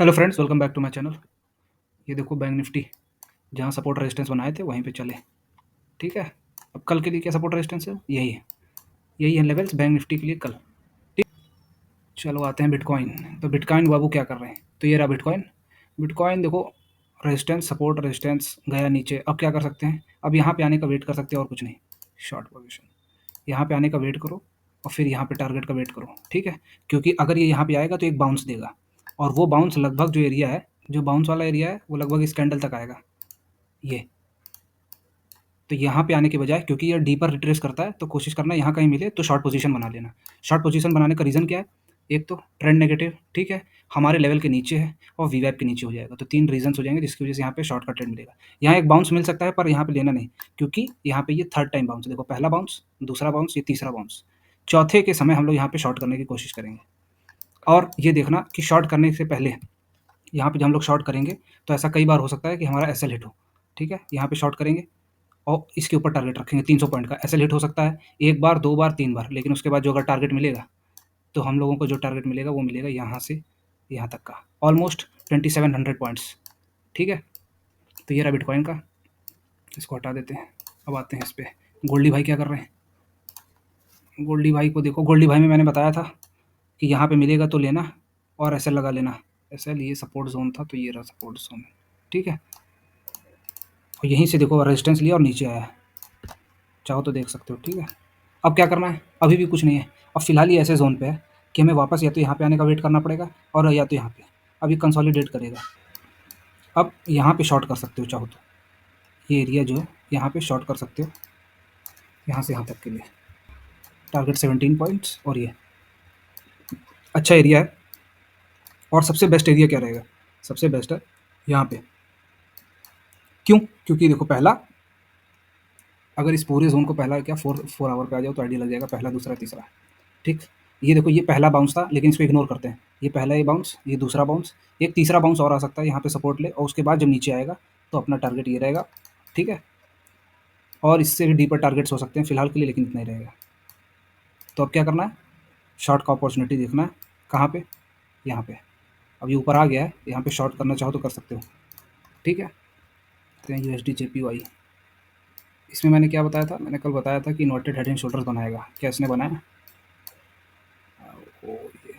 Hello friends, welcome back to my channel. ये देखो bank nifty जहाँ सपोर्ट रेजिस्टेंस बनाए थे वहीं पे चले। ठीक है, अब कल के लिए क्या सपोर्ट रेजिस्टेंस है? यही है लेवल्स बैंक निफ्टी के लिए कल। ठीक, चलो आते हैं बिटकॉइन। तो बिटकॉइन बाबू क्या कर रहे हैं? तो ये रहा बिटकॉइन। बिटकॉइन देखो, रेजिस्टेंस सपोर्ट रेजिस्टेंस गया नीचे। अब क्या कर सकते हैं? अब यहाँ पे आने का वेट कर सकते हैं और कुछ नहीं। शॉर्ट पोजीशन यहाँ पे आने का वेट करो और फिर यहाँ पे टारगेट का वेट करो। ठीक है, क्योंकि अगर ये यहाँ पे आएगा तो एक बाउंस देगा, और वो बाउंस लगभग जो एरिया है, जो बाउंस वाला एरिया है, वो लगभग इस कैंडल तक आएगा ये। तो यहाँ पे आने के बजाय, क्योंकि ये डीपर रिट्रेस करता है, तो कोशिश करना यहाँ कहीं मिले तो शॉर्ट पोजीशन बना लेना। शॉर्ट पोजीशन बनाने का रीज़न क्या है? एक तो ट्रेंड नेगेटिव, ठीक है, हमारे लेवल के नीचे है, और वीवैप के नीचे हो जाएगा। तो 3 रीज़न्स हो जाएंगे जिसकी वजह से यहाँ पे शॉर्ट का ट्रेंड मिलेगा। यहाँ एक बाउंस मिल सकता है पर यहाँ पे लेना नहीं, क्योंकि यहाँ पे ये थर्ड टाइम बाउंस। देखो, पहला बाउंस, दूसरा बाउंस, ये तीसरा बाउंस। चौथे के समय हम लोग यहाँ पे शॉर्ट करने की कोशिश करेंगे। और ये देखना कि शॉर्ट करने से पहले यहाँ पे जब हम लोग शॉर्ट करेंगे तो ऐसा कई बार हो सकता है कि हमारा एसएल हिट हो। ठीक है, यहाँ पे शॉर्ट करेंगे और इसके ऊपर टारगेट रखेंगे 300 पॉइंट का। एसएल हिट हो सकता है 1 बार, 2 बार, 3 बार, लेकिन उसके बाद जो अगर टारगेट मिलेगा, तो हम लोगों को जो टारगेट मिलेगा वो मिलेगा यहाँ से यहाँ तक का, ऑलमोस्ट 2700 पॉइंट्स। ठीक है, तो ये रहा बिटकॉइन का। इसको हटा देते हैं। अब आते हैं इस पे। गोल्डी भाई क्या कर रहे हैं? गोल्डी भाई को देखो, गोल्डी भाई में मैंने बताया था कि यहाँ पे मिलेगा तो लेना और एसएल लगा लेना। एसएल ये सपोर्ट जोन था, तो ये रहा सपोर्ट जोन। ठीक है, और यहीं से देखो रेजिस्टेंस लिया और नीचे आया है, चाहो तो देख सकते हो। ठीक है, अब क्या करना है? अभी भी कुछ नहीं है। अब फिलहाल ये ऐसे जोन पे है कि हमें वापस या तो यहाँ पे आने का वेट करना पड़ेगा, और या तो यहाँ पे। अभी कंसोलिडेट करेगा। अब यहाँ पे शॉर्ट कर सकते हो चाहो तो, ये एरिया जो है यहाँ पे शॉर्ट कर सकते हो, यहाँ से यहाँ तक के लिए। टारगेट 17 पॉइंट्स, और ये अच्छा एरिया है। और सबसे बेस्ट एरिया क्या रहेगा? सबसे बेस्ट है यहाँ पे। क्यों? क्योंकि देखो, पहला, अगर इस पूरे जोन को पहला क्या 4 आवर पे आ जाओ तो आइडिया लग जाएगा, पहला, दूसरा, तीसरा। ठीक, ये देखो, ये पहला बाउंस था, लेकिन इसको इग्नोर करते हैं। ये पहला ये बाउंस, ये दूसरा बाउंस, एक तीसरा बाउंस और आ सकता है, यहाँ पे सपोर्ट ले, और उसके बाद जब नीचे आएगा तो अपना टारगेट ये रहेगा। ठीक है, और इससे भी डीपर टारगेट्स हो सकते हैं फिलहाल के लिए, लेकिन इतना ही रहेगा। तो अब क्या करना है? शॉर्ट का अपॉर्चुनिटी देखना है। कहाँ पे? यहाँ पे। अब ये ऊपर आ गया है, यहाँ पे शॉर्ट करना चाहो तो कर सकते हो। ठीक है, तो USD JPY, इसमें मैंने क्या बताया था? मैंने कल बताया था कि इन्वर्टेड हेड एंड शोल्डर्स बनाएगा। क्या इसने बनाया? ओ ये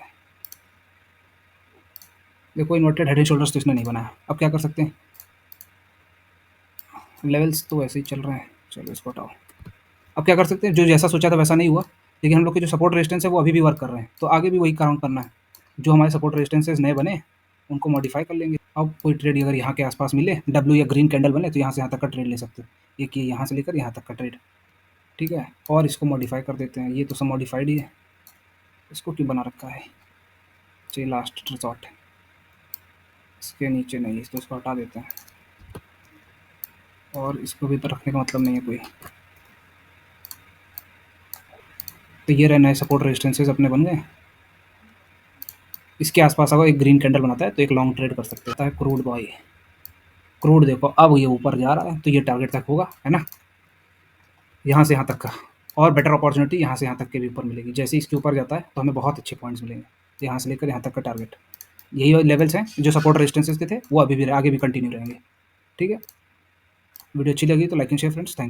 देखो, इन्वर्टेड हेड एंड शोल्डर्स तो इसने नहीं बनाया। अब क्या कर सकते हैं? लेवल्स तो ऐसे ही चल रहे हैं, चलो इसको हटाओ। अब क्या कर सकते हैं? जो जैसा सोचा था वैसा नहीं हुआ, लेकिन हम लोग के जो सपोर्ट रेजिस्टेंस है वो अभी भी वर्क कर रहे हैं, तो आगे भी वही काम करना है। जो हमारे सपोर्ट रेजिस्टेंसेज नए बने उनको मॉडिफाई कर लेंगे। अब कोई ट्रेड अगर यहाँ के आसपास मिले, डब्ल्यू या ग्रीन कैंडल बने, तो यहाँ से यहाँ तक का ट्रेड ले सकते हो। एक ये यहाँ से लेकर यहाँ तक का ट्रेड। ठीक है, और इसको मॉडिफाई कर देते हैं। ये तो सब मॉडिफाइड ही है, इसको क्यों बना रखा है? चाहिए लास्ट रिजॉर्ट, इसके नीचे नहीं, इसको इसको हटा देते हैं। और इसको भी तो रखने का मतलब नहीं है कोई। तो ये रहे नए सपोर्ट रेजिस्टेंसेज अपने बन गए। इसके आसपास अगर एक ग्रीन कैंडल बनाता है तो एक लॉन्ग ट्रेड कर सकते हैं। क्रूड बॉय, क्रूड देखो, अब ये ऊपर जा रहा है तो ये टारगेट तक होगा, है ना, यहाँ से यहाँ तक का। और बेटर अपॉर्चुनिटी यहाँ से यहाँ तक के भी ऊपर मिलेगी। जैसे इसके ऊपर जाता है तो हमें बहुत अच्छे पॉइंट्स मिलेंगे। तो यहाँ से लेकर यहाँ तक का टारगेट, यही लेवल्स हैं जो सपोर्ट रेजिस्टेंसेज के थे, वो अभी भी आगे भी कंटिन्यू रहेंगे। ठीक है, वीडियो अच्छी लगी तो like and share friends. Thank you.